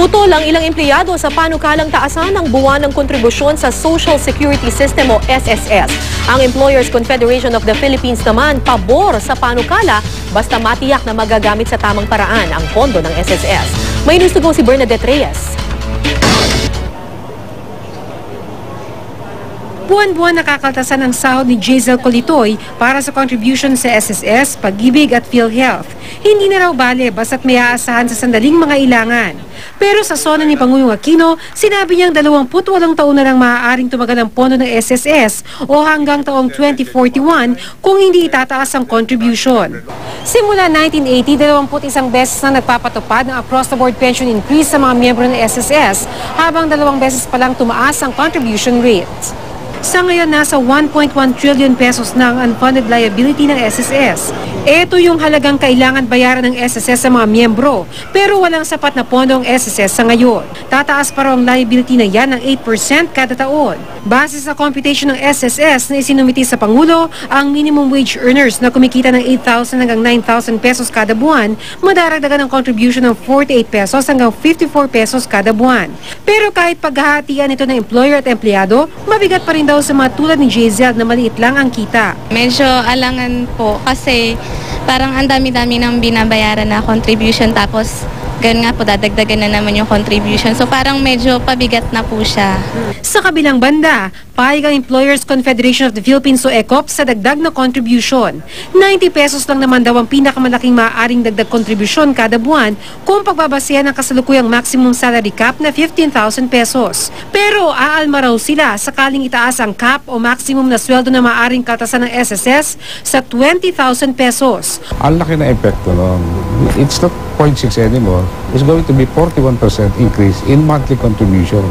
Tutol ang ilang empleyado sa panukalang taasan ng buwan ng kontribusyon sa Social Security System o SSS. Ang Employers Confederation of the Philippines naman pabor sa panukala basta matiyak na magagamit sa tamang paraan ang pondo ng SSS. May news to go si Bernadette Reyes. Buwan-buwan nakakaltasan ang sahod ni Jazel Colitoy para sa contribution sa SSS, Pag-ibig at PhilHealth. Hindi na raw bale basta't may aasahan sa sandaling mga ilangan. Pero sa sona ni Pangulong Aquino, sinabi niyang 28 taon na lang maaaring tumagal ang pondo ng SSS o hanggang taong 2041 kung hindi itataas ang contribution. Simula 1980, 21 beses na nagpapatupad ng across-the-board pension increase sa mga miyembro ng SSS habang 2 beses pa lang tumaas ang contribution rate. Sa ngayon, nasa 1.1 trillion pesos na ang unfunded liability ng SSS. Ito yung halagang kailangan bayaran ng SSS sa mga miyembro, pero walang sapat na pondo ang SSS sa ngayon. Tataas pa raw ang liability na yan ng 8% kada taon. Base sa computation ng SSS na isinumiti sa Pangulo, ang minimum wage earners na kumikita ng 8,000 hanggang 9,000 pesos kada buwan, madaragdagan ng contribution ng 48 pesos hanggang 54 pesos kada buwan. Pero kahit paghahatian ito ng employer at empleyado, mabigat pa rin daw sa mga tulad ni Jazel na maliit lang ang kita. Medyo alangan po kasi parang ang dami-dami ng binabayaran na contribution tapos ganun nga po dadagdagan na naman yung contribution. So parang medyo pabigat na po siya. Sa kabilang banda, pahig ang Employers Confederation of the Philippines o ECOP sa dagdag na contribution. 90 pesos lang naman daw ang pinakamalaking maaaring dagdag contribution kada buwan kung pagbabasehan ng kasalukuyang maximum salary cap na 15,000 pesos. Pero aalma raw sila sakaling itaas ang cap o maximum na sweldo na maaaring kaltasan ng SSS sa 20,000 pesos. Ang laki na epekto nun. It's not 0.6 anymore. It's going to be 41% increase in monthly contribution.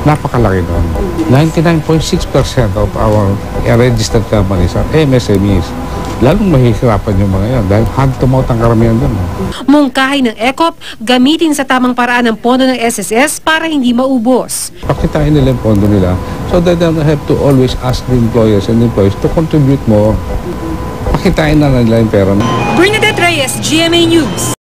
Napakalaki nun. 99.6% of our registered companies are MSMEs. Lalong mahihirapan yung mga yan dahil hand-to-mouth ang karamihan dun. Mungkahi ng ECOP, gamitin sa tamang paraan ang pondo ng SSS para hindi maubos. Pakitain nila yung pondo nila so that they don't have to always ask the employers and employees to contribute more. Pakitain na nila yung pera. Bernadette Reyes, GMA News.